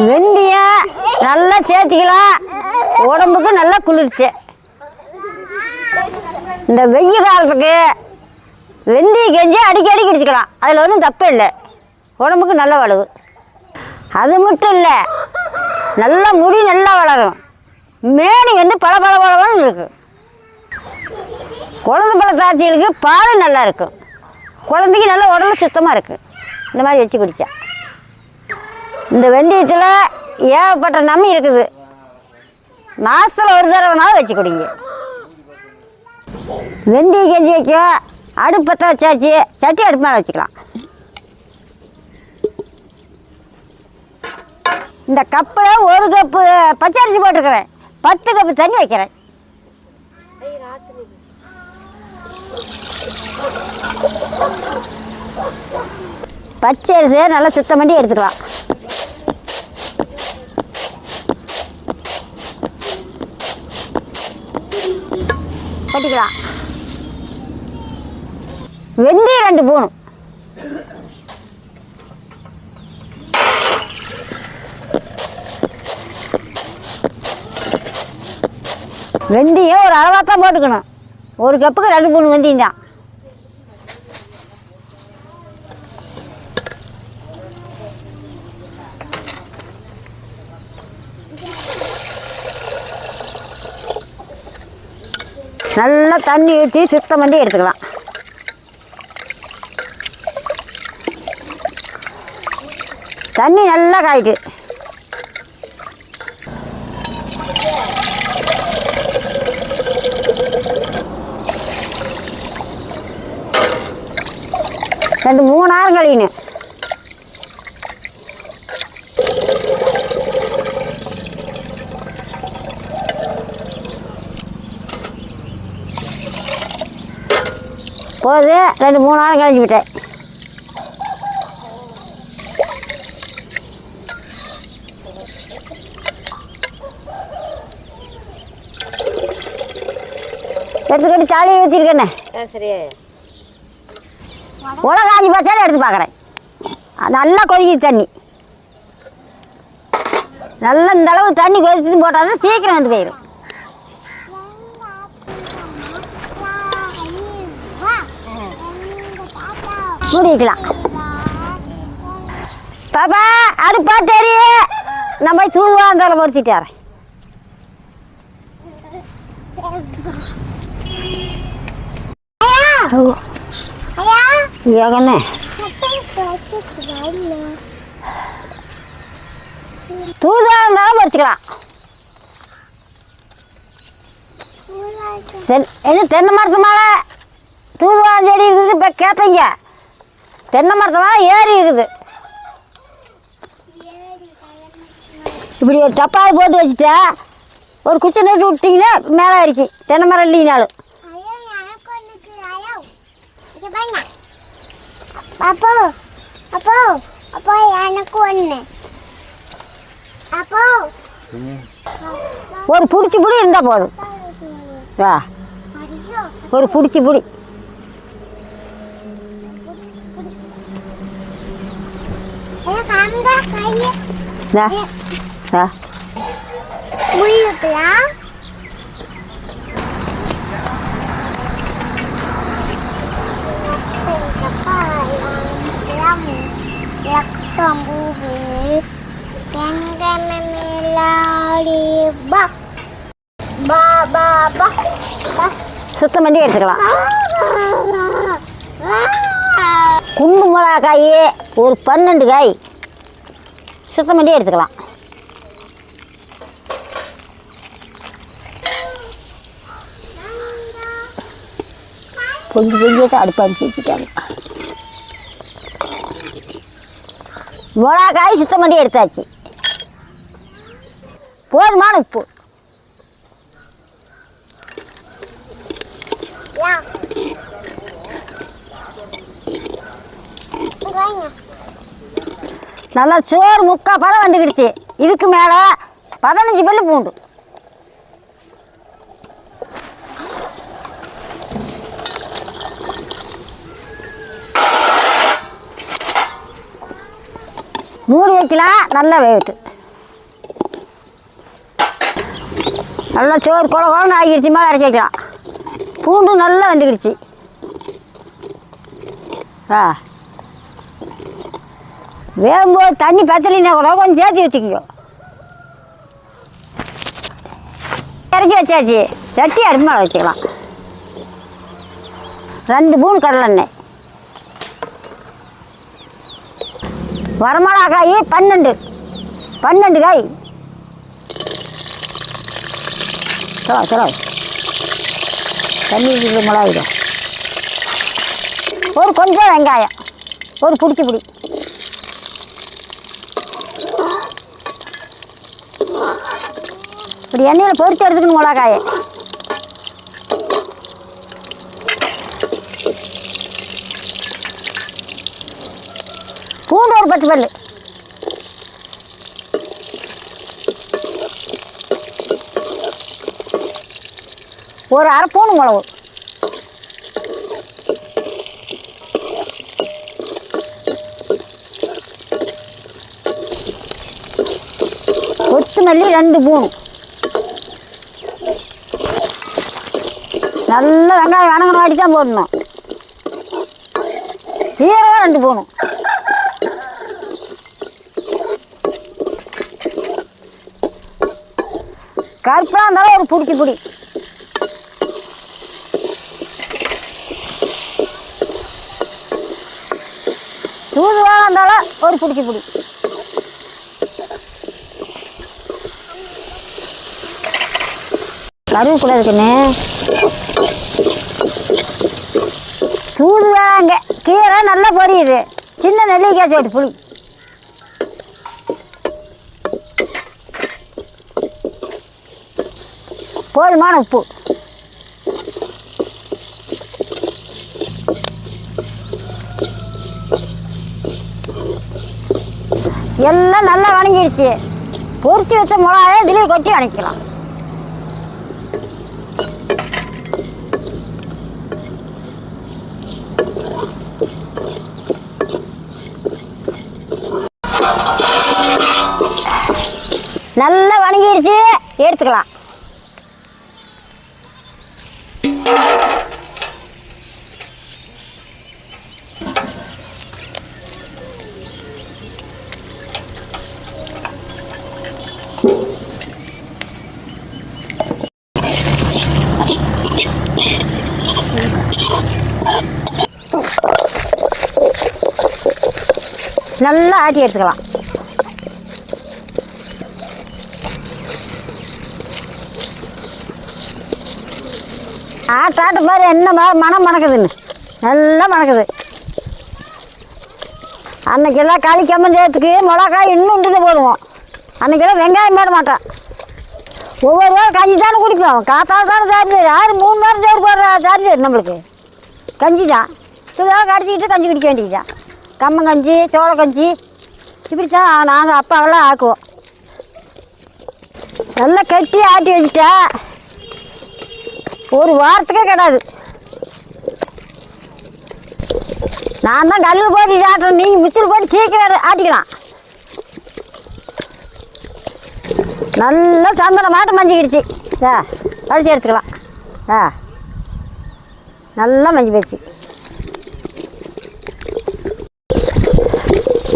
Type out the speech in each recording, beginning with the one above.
வெந்தயம் நல்லா சேர்த்திக்கலாம், உடம்புக்கு நல்லா குளிர்ச்சி. இந்த வெயில் காலத்துக்கு வெந்தய கஞ்சி அடிக்கடி குடிச்சிக்கலாம், அதில் ஒன்றும் தப்பு இல்லை, உடம்புக்கு நல்ல வளவு. அது மட்டும் இல்லை, நல்லா முடி நல்லா வளரும், மேனி வந்து பல பல பலன்னு இருக்கும். குழந்தை பழ தாட்சிகளுக்கு பால் நல்லா இருக்கும், குழந்தைக்கு நல்ல உடம்பு சுத்தமாக இருக்குது. இந்த மாதிரி வச்சு குடித்தா இந்த வெந்தயத்தில் ஏகப்பட்ட நன்மை இருக்குது. மாதத்தில் ஒரு தடவைனாலும் வச்சு குடிங்க. வெந்தய கஞ்சி வைக்க அடுப்பத்தை வச்சாச்சு, சட்டி அடுப்பு மேலே வச்சுக்கலாம். இந்த கப்பில் 1 கப்பு பச்சரிசி போட்டிருக்கிறேன், 10 கப்பு தண்ணி வைக்கிறேன். பச்சரிசியை நல்லா சுத்தம் பண்ணி எடுத்துக்கலாம். கட்டிக்கலாம். வெந்தயம் 2 ஸ்பூன், வெந்தயம் ஒரு அளவாக தான் போட்டுக்கணும். 1 கப்புக்கு 2 ஸ்பூன் வெந்தயம் தான். நல்லா தண்ணி ஊற்றி சுத்தம் பண்ணி எடுத்துக்கலாம். தண்ணி நல்லா காயிட்டு ரெண்டு 3 நேரம் கழியணும். போது 2-3 நேரம் கழிச்சு விட்டேன். எடுத்துக்கிட்டு தாலியை ஊற்றிருக்கேண்ணே. சரி, உலகாஞ்சி பச்சாலும் எடுத்து பார்க்குறேன். நல்லா கொதிக்குது தண்ணி, நல்லா இந்த அளவு தண்ணி கொதிச்சு போட்டால் தான் சீக்கிரம் வந்து போயிடும். மூடிக்கலாம். பாப்பா அடுப்பா தெரியும், நம்ம தூவா இருந்தாலும் முடிச்சுட்டு வரேன். ஏகண்ணே தூதா இருந்தாலும் முடிச்சுக்கலாம். என்ன தென்னை மரத்து மேலே தூதுவளம் செடி இருக்குது. இப்போ கேட்பீங்க, தென்னை மரத்து மேலே ஏரி இருக்குது. இப்படி ஒரு டப்பாவை போட்டு வச்சுட்டா ஒரு குச்சி நட்டு விட்டிங்கன்னா மேலே வரைக்கும் தென்னை மரம் இல்லைனாலும். அப்போ அப்போ அப்போ எனக்கு ஒன்று அப்போ ஒரு பிடிச்சி புடி இருந்தால் போதும். ஒரு பிடிச்சி புடி சுத்தம் பண்ணி எடுத்துக்கலாம். குண்டு மிளகா காய் ஒரு 12 காய் சுத்தம் பண்ணி எடுத்துக்கலாம். கொஞ்சம் கொஞ்சம் அடுப்பு அனுப்பிச்சு வச்சுட்டாங்க. மிளகா காய் சுத்தம் பண்ணி எடுத்தாச்சு. போதுமான உப்பு, நல்லா சோறு 3/4 பதம் வந்துக்கிடுச்சு. இதுக்கு மேலே 15 பல்லு பூண்டு, வைக்கலாம், நல்லா வேகட்டு. நல்லா சோறு குழ குழம்பு ஆகிடுச்சு, மேலே இறக்கி வைக்கலாம். பூண்டு நல்லா வந்துக்கிடுச்சு. வேகும்போது தண்ணி பத்தலைன்னா கூட கொஞ்சம் சேர்த்து வச்சுக்கோ. இறக்கி வச்சாச்சு. சட்டி அடுப்பு மேலே வச்சுக்கலாம். 2 ஸ்பூன் கடலெண்ணெய். வரமிளகா காய் 12 காய். சலோ தண்ணி மிளகாயிடும். ஒரு கொஞ்சம் வெங்காயம், ஒரு பிடிச்சி பிடி. இப்படி எண்ணெயில் பொரிச்சு எடுத்துக்கணும் மிளகாயை. பூண்டு ஒரு 10 பல்லு. ஒரு அரை ஸ்பூன் மிளகு. கொத்தமல்லி 2 ஸ்பூன். நல்ல வெங்காயம் வணங்கின வாட்டி தான் போடணும். சீரகம் 2 ஸ்பூன். கருப்பா இருந்தாலும் ஒரு பிடிச்சி பிடி. தூதுவாக இருந்தாலும் ஒரு பிடிச்சி பிடி. கருவேப்பிலை இருக்குன்னு தூதுவாங்க. கீரை நல்லா பொரியுது. சின்ன நெல்லிக்காய் சோட்டு புளி. போதுமான உப்பு. எல்லாம் நல்லா வணங்கிடுச்சு. பொரிச்சு வச்ச மிளகாயை இதிலே கொட்டி வணக்கலாம். நல்லா வணங்கிடுச்சு, எடுத்துக்கலாம். நல்லா ஆட்டி எடுத்துக்கலாம். ஆட்டாட்டு மாதிரி என்ன மனம் மணக்குதுன்னு நல்லா மணக்குது. அன்னைக்கெல்லாம் களி கம்மஞ்சேத்துக்கு மிளகாய் இன்னும் உண்டு போடுவோம். அன்னைக்கெல்லாம் வெங்காயம் போட மாட்டோம். ஒவ்வொரு வாரம் கஞ்சி தானே குடிப்போம். காத்தால தானே சார்ஜர் 6-3 நேரம் சோறு போடுற சார்ஜர் நம்மளுக்கு கஞ்சி தான். சுதாக கடிச்சிக்கிட்டு கஞ்சி குடிக்க வேண்டியதுதான். கம்மங்கஞ்சி, சோள கஞ்சி இப்படி தான் நாங்கள் அப்பாவெல்லாம் ஆக்குவோம். நல்லா கட்டி ஆட்டி வச்சுட்டா ஒரு வாரத்துக்கே கிடாது. நான் தான் கல்லில் போட்டு ஆட்டுறேன். நீங்கள் மிச்சல் போட்டு சீக்கிரம் ஆட்டிக்கலாம். நல்லா சந்தனம் மாட்டு மஞ்சிக்கிடுச்சு. கழிச்சு எடுத்துக்கலாம். நல்லா மஞ்சி போச்சு.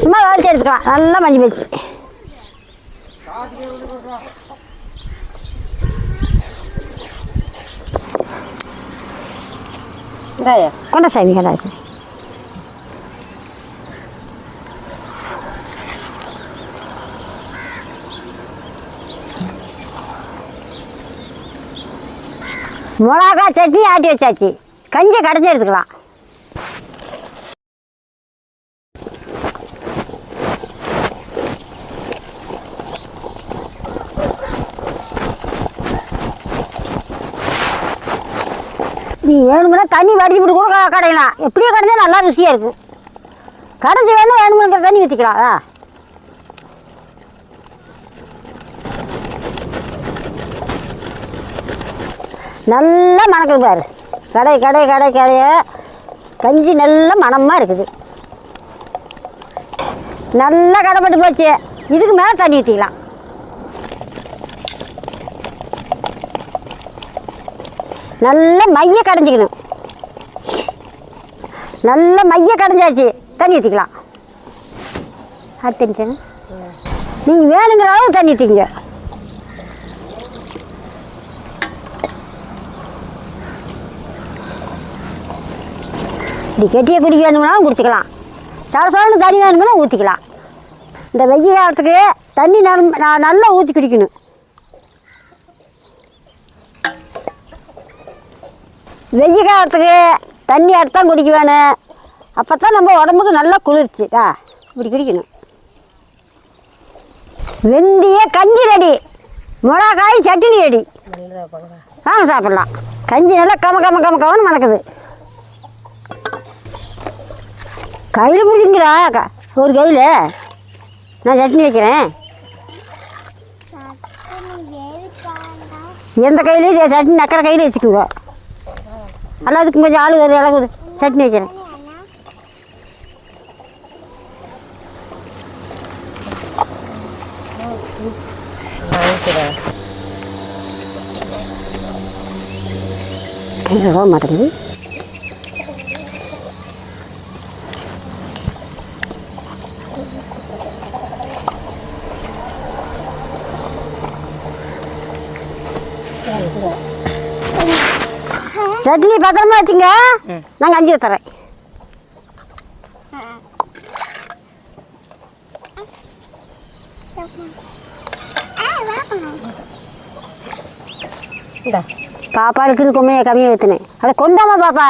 சும்மா கழிச்சு எடுத்துக்கலாம். நல்லா மஞ்சி போச்சு. கொண்ட சாமி கொண்டா சாமி. மிளகா சட்னி ஆட்டி வச்சாச்சு. கஞ்சி கடைஞ்சி எடுத்துக்கலாம். நீ வேணுமுன்னா தண்ணி வடிச்சு விட்டு கூட கடையலாம். எப்படியோ கடைஞ்சா நல்லா ருசியாக இருக்கும். கடைஞ்சி வேணுமுங்கிற தண்ணி ஊற்றிக்கலாம். நல்லா மணக்குது பாரு. கடைய கஞ்சி நல்ல மணமாக இருக்குது. நல்லா கடைப்பட்டு போச்சு. இதுக்கு மேலே தண்ணி ஊற்றிக்கலாம். நல்லா மைய கடைஞ்சிக்கணும். நல்லா மைய கடைஞ்சாச்சு, தண்ணி ஊற்றிக்கலாம். அடுத்த நீங்கள் வேணுங்கிற அளவு தண்ணி ஊற்றிங்க. இப்படி கெட்டியை குடிக்க வேணும்னாலும் குடிச்சிக்கலாம். சலசலன்னு தண்ணி வேணும்னா ஊற்றிக்கலாம். இந்த வெயில் காலத்துக்கு தண்ணி நல்லா ஊற்றி குடிக்கணும். வெயில் காலத்துக்கு தண்ணி அடுத்தான் குடிக்க வேணும். அப்போ தான் நம்ம உடம்புக்கு நல்லா குளிர்ச்சி. இப்படி குடிக்கணும். வெந்தய கஞ்சி ரெடி, மிளகாய் சட்னி ரெடி. சாப்பிடலாம். கஞ்சி நல்லா கமன்னு மணக்குது. கையில் பிடிச்சிங்கிறா ஒரு கையில் நான் சட்னி வைக்கிறேன். எந்த கையிலையும் சட்னி நக்கிற கையில் வச்சுக்குங்க. எல்லாத்துக்கும் கொஞ்சம் ஆளு ஒரு இலை சட்னி வைக்கிறேன். மாட்டேங்குது. சட்னி பத்திரமா வச்சுங்க, நான் கஞ்சி ஊற்றுறேன். பாப்பாளுக்குன்னு கம்மியாக ஊற்றுனேன். அதை கொண்டாமா பாப்பா.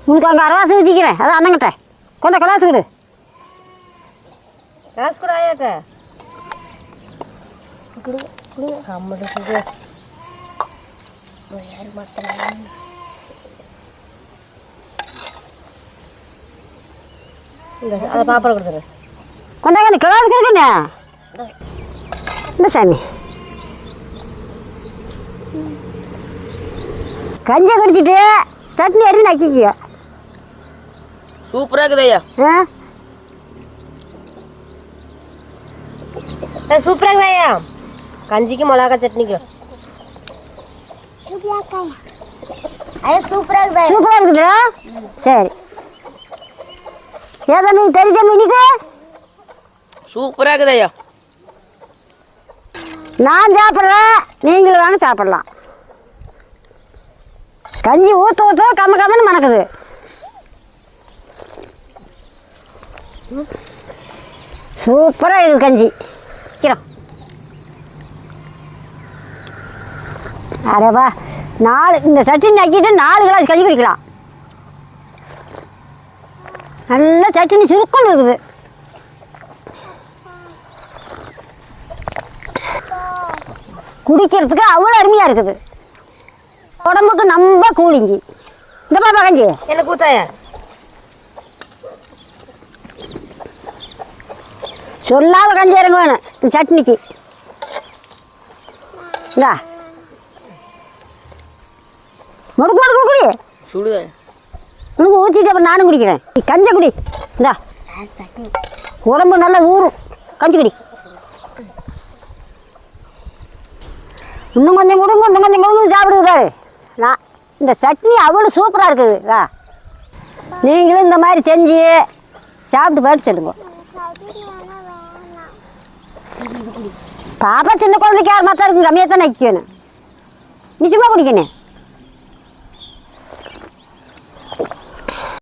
உனக்கு அங்கே அரவாசி ஊற்றிக்கிறேன். அதான் அண்ணங்கிட்ட கொண்ட கலாசு கொடு. காசு கூட ஆயாட்ட அதை பாப்பாவை கொடுத்துரு. கொண்டாங்க கிளாஸ் கொடுக்கண்ணே. இந்த சாமி கஞ்சி குடிச்சிட்டு சட்னி எடுத்து நக்கிக்கியோ. சூப்பராக இருக்குது ஐயா. சூப்பராக இருக்குது ஐயா. கஞ்சிக்கு மிளகா சட்னிக்கு சூப்பராக இருக்குதா? சரி. ஏதோ மீன் தெரிஞ்ச மீனுக்கு சூப்பராக இருக்குது ஐயா. நான் சாப்பிட்றேன், நீங்களும் வேணும் சாப்பிடலாம். கஞ்சி ஊற்ற கம்மன்னு மணக்குது. சூப்பராக இருக்குது கஞ்சி. வைக்கிறோம். அரேவா 4 இந்த சட்னி நக்கிட்டு 4 கிளாஸ் கஞ்சி குடிக்கலாம். நல்ல சட்னி சுருக்கன்னு இருக்குது. குடிக்கிறதுக்கு அவ்வளோ அருமையாக இருக்குது. உடம்புக்கு ரொம்ப கூலிங்கி. இந்த பாப்பா கஞ்சி எனக்கு ஊத்தாயா? சொல்லாத கஞ்சி இறங்க வேணும் இந்த சட்னிக்கு. இந்தா முடுக்கு குடி. சுடுதா உனக்கு ஊற்றிட்டு அப்புறம் நானும் குடிக்கிறேன். கஞ்சை குடி. இந்தா உடம்பு நல்லா ஊறும். கஞ்சி குடி. இன்னும் கொஞ்சம் கொடுங்க சாப்பிடுறாரு. நான் இந்த சட்னி அவ்வளோ சூப்பராக இருக்குது. நீங்களும் இந்த மாதிரி செஞ்சு சாப்பிட்டு பார்த்து சொல்லுங்க. பாப்பா சின்ன குழந்தைக்கு யார் மாத்தா இருக்கு, கம்மியாக தான் நிற்கணும். நிச்சயமாக குடிக்கணும்.